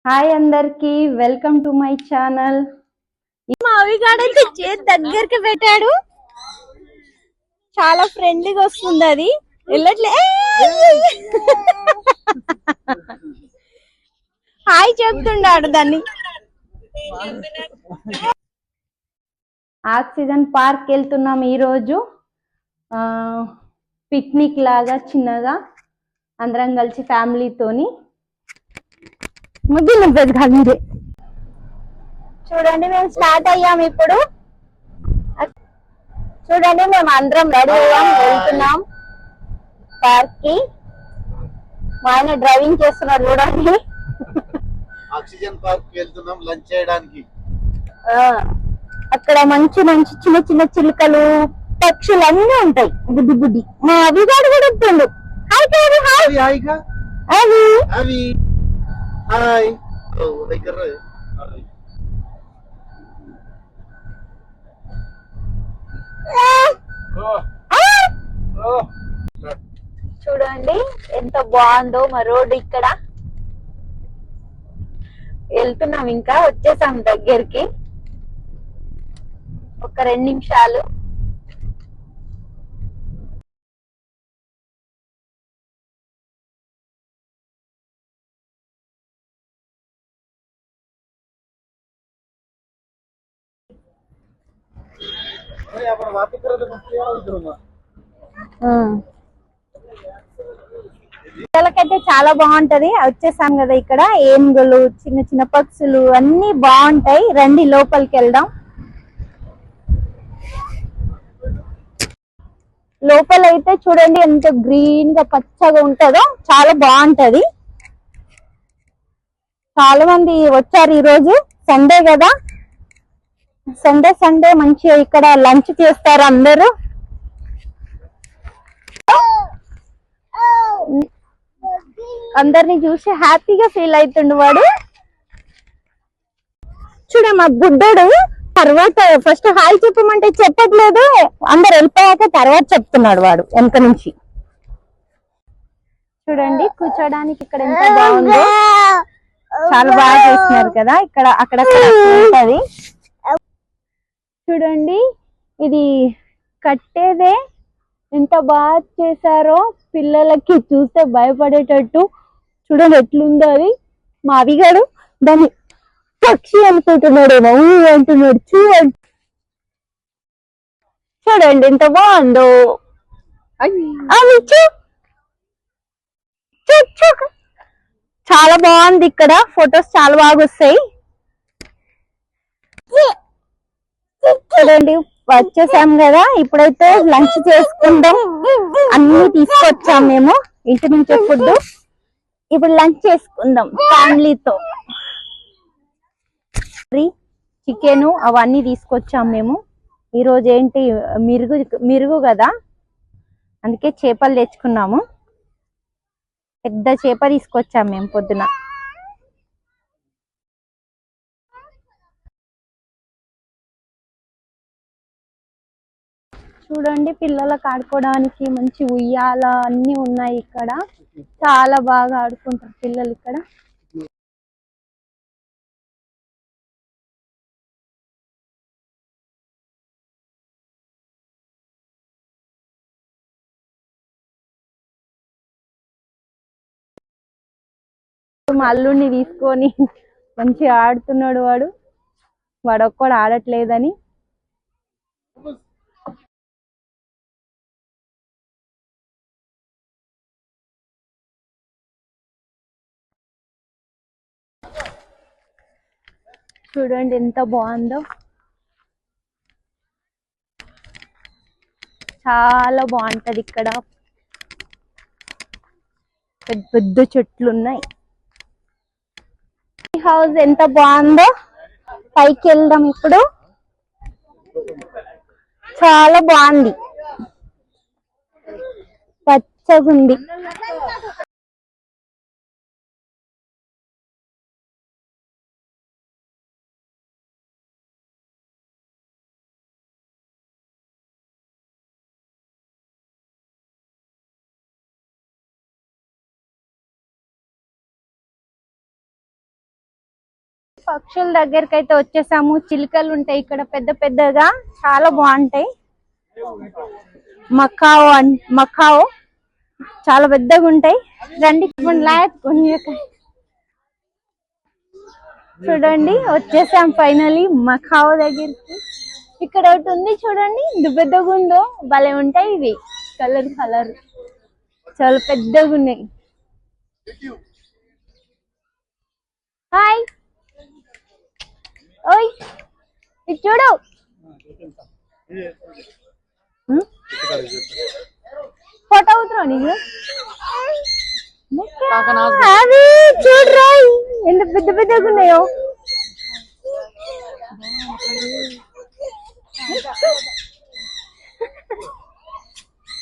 Hi అందరికి, welcome to my channel. మా అవిగాడైతే చేతి దగ్గరికి పెట్టాడు. చాలా ఫ్రెండ్లీగా వస్తుంది. అది వెళ్ళట్లే. హాయ్ చెప్తున్నాడు దాన్ని. ఆక్సిజన్ పార్క్ వెళ్తున్నాం ఈరోజు. పిక్నిక్ లాగా చిన్నగా అందరం కలిసి ఫ్యామిలీతోని. మీరే చూడండి, మేము స్టార్ట్ అయ్యాం ఇప్పుడు. చూడండి, మేము అందరం రెడీ అయ్యాం, వెళ్తున్నాం పార్క్ కి. మా ఆయన డ్రైవింగ్ చేస్తున్నాడు చూడండి. ఆక్సిజన్ పార్క్ వెళ్తున్నాం లంచ్ చేయడానికి. అక్కడ మంచి మంచి చిన్న చిన్న చిలుకలు, పక్షులు అన్నీ ఉంటాయి. బుడ్డి బుడ్డి మా అవిగాడు కూడా వస్తుండు. హాయ్ హాయ్ అవి అవి హాయ్ దగ్గర చూడండి ఎంత బాగుందో మా రోడ్డు. ఇక్కడ వెళ్తున్నాం, ఇంకా వచ్చేసాం దగ్గరికి. ఒక 2 నిమిషాలు. పిల్లలకైతే చాలా బాగుంటది. వచ్చేసాం కదా, ఇక్కడ ఏనుగులు, చిన్న చిన్న పక్షులు అన్ని బాగుంటాయి. రండి లోపలికి వెళ్దాం. లోపల అయితే చూడండి ఎంత గ్రీన్ గా పచ్చగా ఉంటుందో, చాలా బాగుంటది. చాలా మంది వచ్చారు ఈరోజు సండే కదా. సండే మంచిగా ఇక్కడ లంచ్ చేస్తారు అందరూ. అందరిని చూసి హ్యాపీగా ఫీల్ అవుతుండు వాడు. చూడ మా బుడ్డోడు తర్వాత ఫస్ట్ హాయ్ చెప్పమంటే చెప్పట్లేదు. అందరు వెళ్ళిపోయాక తర్వాత చెప్తున్నాడు వాడు వెనక నుంచి. చూడండి కూర్చోడానికి ఇక్కడ ఎంత బాగుందో, చాలా బాగా చేస్తున్నారు కదా. ఇక్కడ అక్కడ ఉంటది చూడండి. ఇది కట్టేదే ఎంత బాగా చేశారో, పిల్లలకి చూస్తే భయపడేటట్టు. చూడండి ఎట్లుందో అది. మా అవిగాడు దాన్ని పక్షి అనుకుంటున్నాడు, అంటున్నాడు. చూడండి ఎంత బాగుందో. చాలా బాగుంది. ఇక్కడ ఫొటోస్ చాలా బాగా వస్తాయి. చూడండి వచ్చేసాం కదా, ఇప్పుడైతే లంచ్ చేసుకుందాం. అన్ని తీసుకొచ్చాం మేము ఇంటి నుంచి ఫుడ్. ఇప్పుడు లంచ్ చేసుకుందాం ఫ్యామిలీతో. చికెన్ అవన్నీ తీసుకొచ్చాం మేము. ఈరోజు ఏంటి మిరుగు కదా, అందుకే చేపలు తెచ్చుకున్నాము. పెద్ద చేప తీసుకొచ్చాం మేము పొద్దున. చూడండి పిల్లలకు ఆడుకోవడానికి మంచి ఉయ్యాల అన్ని ఉన్నాయి ఇక్కడ. చాలా బాగా ఆడుకుంటారు పిల్లలు ఇక్కడ. మా అల్లుడిని తీసుకొని మంచిగా ఆడుతున్నాడు వాడు. వాడొక్కడు ఆడట్లేదని. చూడండి ఎంత బాగుందో, చాలా బాగుంటది ఇక్కడ. పెద్ద పెద్ద చెట్లు ఉన్నాయి. హౌస్ ఎంత బాగుందో. పైకి వెళ్దాం ఇప్పుడు. చాలా బాగుంది, పచ్చగుంది. పక్షుల దగ్గరికి అయితే వచ్చేసాము. చిలుకలు ఉంటాయి ఇక్కడ పెద్ద పెద్దగా, చాలా బాగుంటాయి. మకాओ చాలా పెద్దగా ఉంటాయి. రండి చూడండి వచ్చేసాం ఫైనలీ మకాओ దగ్గరికి. ఇక్కడ ఒకటి ఉంది చూడండి, ఇంత పెద్దగా ఉందో. భలే ఉంటాయి ఇవి, కలర్ కలర్ చాలా పెద్దగా ఉన్నాయి. హాయ్ ఓయ్ ఇది చూడు. ఫోటో అవుతున్నావు నీకు అవి చూడరా ఎంత పెద్ద పెద్దగా ఉన్నాయో.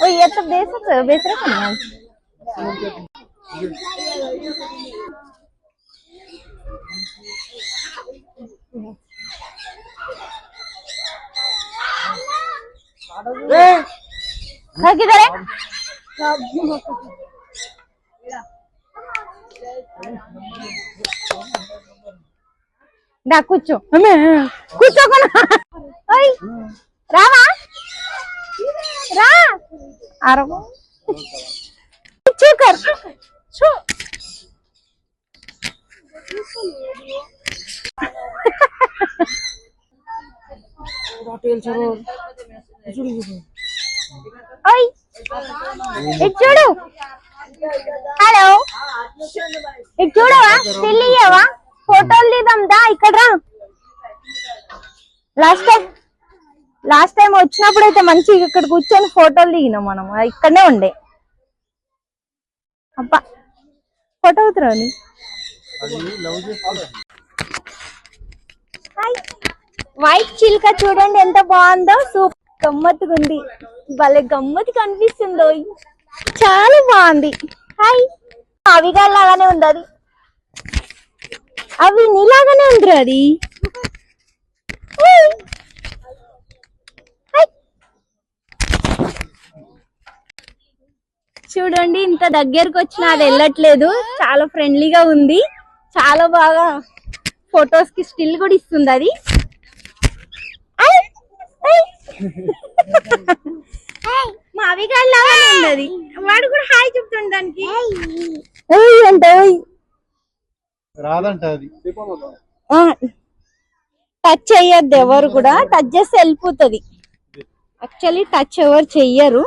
ओ ये तो बेच रहे हैं। किधर है? కూర్చో కూర్చోకుండా రావా రా అరవ చూకర్ చూ ఓయ్ ఇటు చూడు. హలో ఇటు చూడవా, తెలియవా? ఫోటోలు తీద్దాం దా, ఇక్కడ రా. లాస్ట్ టైం వచ్చినప్పుడు అయితే మంచిగా ఇక్కడ కూర్చొని ఫోటోలు దిగినాం మనం, ఇక్కడనే ఉండే. అబ్బా ఫోటో అవుతురా. వైట్ చిలుక చూడండి ఎంత బాగుందో, సూపర్ గమ్మత్తుగా ఉంది. భలే గమ్మత్తు కనిపిస్తుందో, చాలా బాగుంది. హాయ్ అవిగా లాగానే ఉంది అది, అవి నీలాగానే ఉంది అది. చూడండి ఇంత దగ్గరకు వచ్చినా అది వెళ్ళట్లేదు, చాలా ఫ్రెండ్లీగా ఉంది. చాలా బాగా ఫొటోస్ కి స్టిల్ కూడా ఇస్తుంది అది. మా అవిగాడు లాగానే ఉంది అది, వాడు కూడా హాయ్ చెప్తుండ దానికి. అంటే రాదంట అది, టచ్ చెయ్యొద్దు ఎవరు కూడా, టచ్ చేస్తే వెళ్ళిపోతుంది. యాక్చువల్లీ టచ్ ఎవరు చెయ్యరు.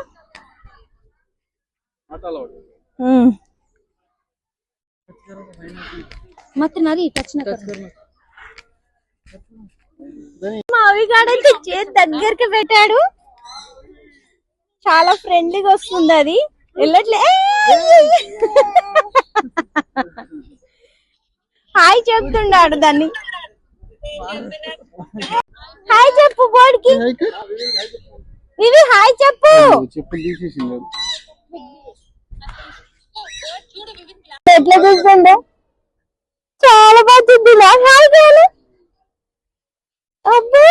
మా అవిగాడైతే చేతి దగ్గరికి పెట్టాడు, చాలా ఫ్రెండ్లీగా వస్తుంది అది, వెళ్ళట్లే. హాయ్ చెప్తున్నాడు దాన్ని. హాయ్ చెప్పు బోర్డుకి, ఇవి హాయ్ చెప్పు. ఎట్లా చూస్తుండే, చాలా బాగా చూద్దా. హాయ్ కాదు అబ్బా,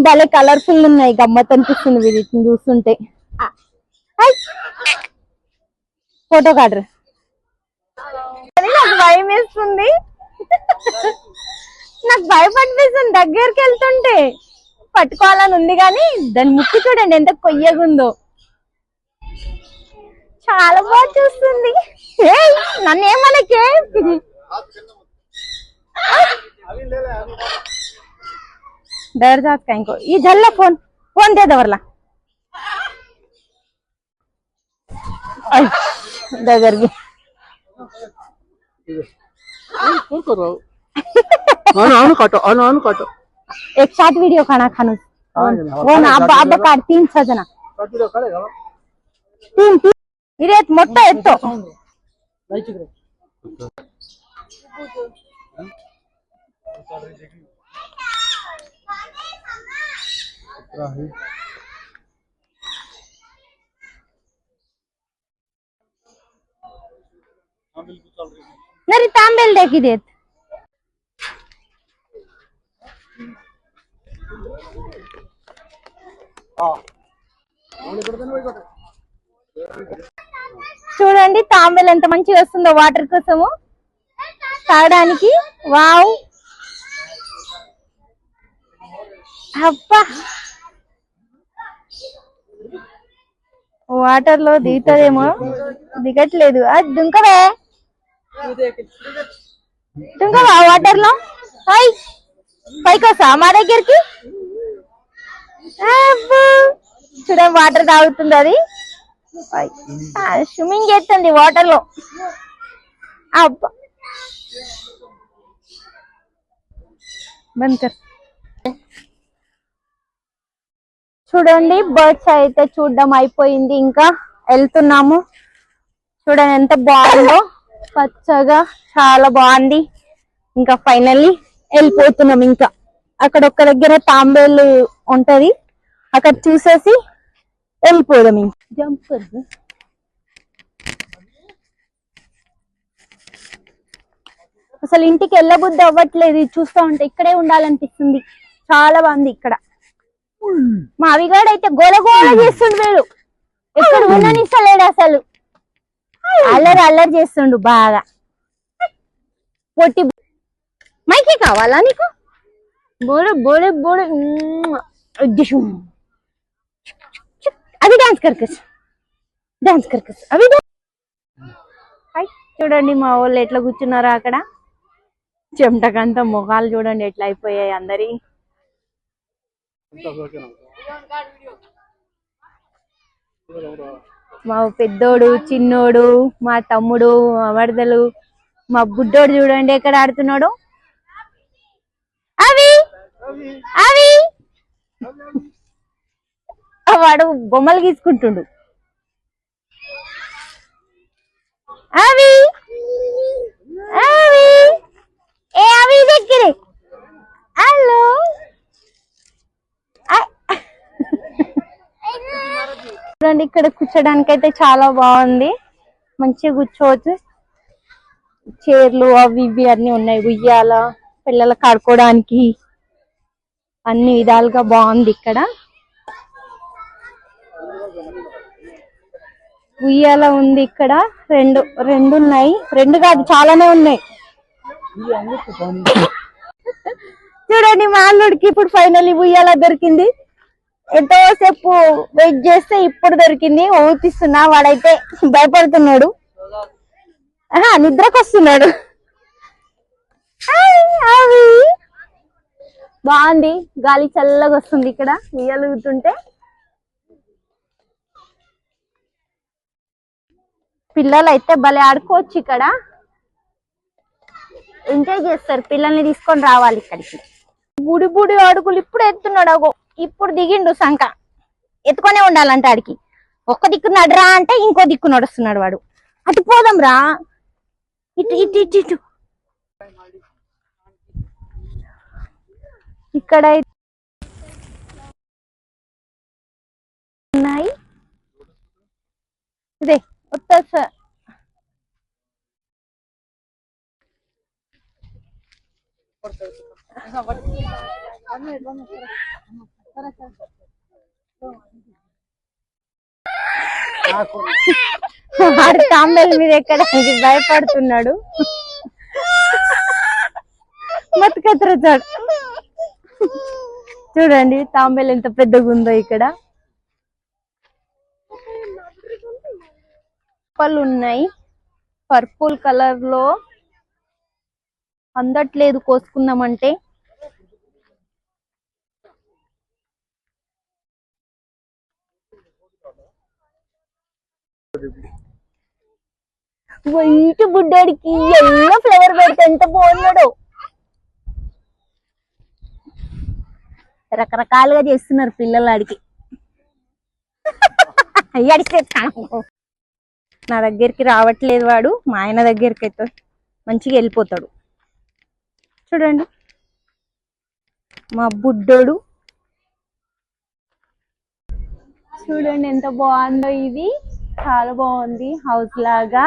భలే కలర్ఫుల్ ఉన్నాయి, గమ్మత్ అనిపిస్తుంది వీటిని చూస్తుంటే. ఫోటో కాడరు, నాకు భయం వేస్తుంది, నాకు భయం అనిపిస్తుంది దగ్గరికి వెళ్తుంటే. పట్టుకోవాలని ఉంది కానీ దాని ముక్కు చూడండి ఎంత కొయ్యగుందో, చాలా బాగా చూస్తుంది. నన్ను ఏమనకే, डर जात का इनको ये झल्ला फोन फोन दे दवरला डगर की अनु काटो एक साथ वीडियो खाना खानु वो ना अब अब काट 3 जना तीन इरे मोटा एत्तो नरी तांबेल देखी देत చూడండి తాంబేలు ఎంత మంచిగా వస్తుందో వాటర్ కోసము. తాగడానికి. వావ్, అబ్బా వాటర్ లో దిగుతుందేమో, దిగట్లేదు. అది దుంకవే, దుంకవా వాటర్ లో. హాయ్, పైకి వస్తా మా దగ్గరికి. చూడ వాటర్ తాగుతుంది అది, స్విమ్మింగ్ చేస్తుంది వాటర్ లో. అబ్బా బంకర్. చూడండి బర్డ్స్ అయితే చూడడం అయిపోయింది, ఇంకా వెళ్తున్నాము. చూడండి ఎంత బాగుందో, పచ్చగా చాలా బాగుంది. ఇంకా ఫైనల్లీ వెళ్ళిపోతున్నాం. ఇంకా అక్కడ ఒక్క దగ్గర తాంబేలు ఉంటది, అక్కడ చూసేసి వెళ్ళిపోదాం. ఇంకా జంప్. అసలు ఇంటికి వెళ్ళబుద్ధి అవ్వట్లేదు, ఇది చూస్తా ఉంటే ఇక్కడే ఉండాలనిపిస్తుంది. చాలా బాగుంది ఇక్కడ. మా అవిగాడు అయితే గోల గోల చేస్తుండు, వీడు ఎక్కడ ఉండనిస్తలేడు అసలు. అల్లరి అల్లరి చేస్తుండు బాగా. పొట్టి మైకి కావాలా నీకు? బోడే బోడే బోడే అవి డాన్స్ కర్కస్, డాన్స్ కర్కస్ అవి. చూడండి మా వాళ్ళు ఎట్లా కూర్చున్నారో అక్కడ. చెమటకంతా మొఖాలు చూడండి ఎట్లా అయిపోయాయి అందరి. మా పెద్దోడు, చిన్నోడు, మా తమ్ముడు, మా వరదలు, మా బుడ్డోడు చూడండి ఎక్కడ ఆడుతున్నాడు. అవి అవి వాడు బొమ్మలు గీసుకుంటుండు. అవి అవి ఏ అవి దగ్గరే. హలో చూడండి ఇక్కడ కూర్చోడానికి అయితే చాలా బాగుంది, మంచిగా కూర్చోవచ్చు. చైర్లు అవి ఇవి అన్ని ఉన్నాయి, ఉయ్యాల పిల్లలకు ఆడుకోవడానికి అన్ని విధాలుగా బాగుంది ఇక్కడ. ఉయ్యాల ఉంది ఇక్కడ, రెండు ఉన్నాయి, రెండు కాదు చాలానే ఉన్నాయి. చూడండి మా అల్లుడికి ఇప్పుడు ఫైనల్లీ ఉయ్యాల దొరికింది. ఎంతో సేపు వెయిట్ చేస్తే ఇప్పుడు దొరికింది. ఊపిస్తున్నా, వాడైతే భయపడుతున్నాడు, నిద్రకు వస్తున్నాడు. అవి బాగుంది, గాలి చల్లగా వస్తుంది ఇక్కడ ఉయ్యాలు ఊగుతుంటే. పిల్లలు అయితే భలే ఆడుకోవచ్చు ఇక్కడ, ఎంజాయ్ చేస్తారు. పిల్లల్ని తీసుకొని రావాలి ఇక్కడికి. బుడి బుడి అడుగులు ఇప్పుడు ఎత్తున్నాడు, అగో ఇప్పుడు దిగిండు. సంక ఎత్తుకొనే ఉండాలంట ఆడికి. ఒక్క దిక్కు నడరా అంటే ఇంకో దిక్కు నడుస్తున్నాడు వాడు. అటు పోదాం రా, ఇటు ఇటు ఇటు ఇటు. ఇక్కడ ఉన్నాయి, ఇదే వస్తా సార్. వాడు తాంబేలు మీద ఎక్కడానికి భయపడుతున్నాడు. మతకత్రచాడు. చూడండి తాంబేలు ఎంత పెద్దగా ఉందో ఇక్కడ. పళ్ళు ఉన్నాయి, పర్పుల్ కలర్ లో అందట్లేదు కోసుకుందామంటే. వైట్ బుడ్డోడికి ఎల్లో ఫ్లవర్ పెడితే ఎంత బాగున్నాడు. రకరకాలుగా చేస్తున్నారు పిల్లలు ఆడికి. నా దగ్గరికి రావట్లేదు వాడు, మా ఆయన దగ్గరికి అయితే మంచిగా వెళ్ళిపోతాడు. చూడండి మా బుడ్డోడు, చూడండి ఎంత బాగుందో. ఇది చాలా బాగుంది, హౌస్ లాగా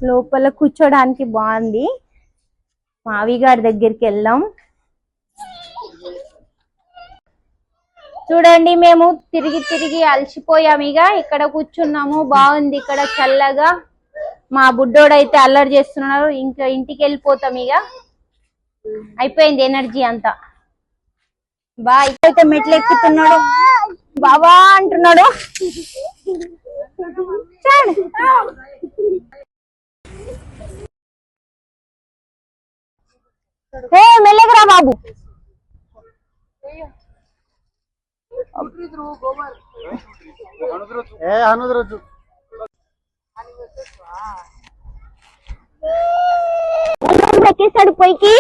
లోపల కూర్చోడానికి బాగుంది. మావి గారి దగ్గరికి వెళ్దాం. చూడండి మేము తిరిగి తిరిగి అలసిపోయాము, ఇక ఇక్కడ కూర్చున్నాము. బాగుంది ఇక్కడ చల్లగా, మా బుడ్డోడు అయితే అల్లరి చేస్తున్నారు. ఇంకా ఇంటికి వెళ్ళిపోతాం, ఇక అయిపోయింది ఎనర్జీ అంతా. బాయ్. అయితే మెట్లు ఎక్కుతున్నాడు, బాబా అంటున్నాడు. ఏ మెల్లగరా బాబు. ఎక్కేస్తాడు పైకి.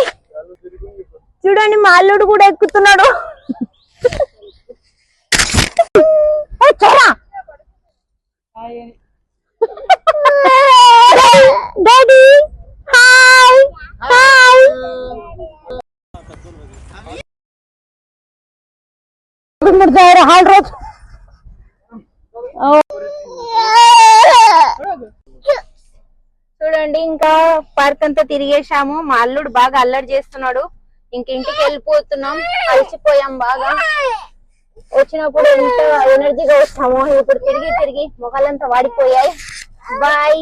చూడండి మా అల్లుడు కూడా ఎక్కుతున్నాడు. Daddy hi hi. హాల్ రోజు చూడండి, ఇంకా పార్క్ అంతా తిరిగేశాము. మా అల్లుడు బాగా అల్లరి చేస్తున్నాడు. ఇంక ఇంటికి వెళ్ళిపోతున్నాం, అలసిపోయాం బాగా. వచ్చినప్పుడు ఎంత ఎనర్జీగా వస్తామో, ఇప్పుడు తిరిగి తిరిగి మొఖాలంతా వాడిపోయాయి. బాయ్.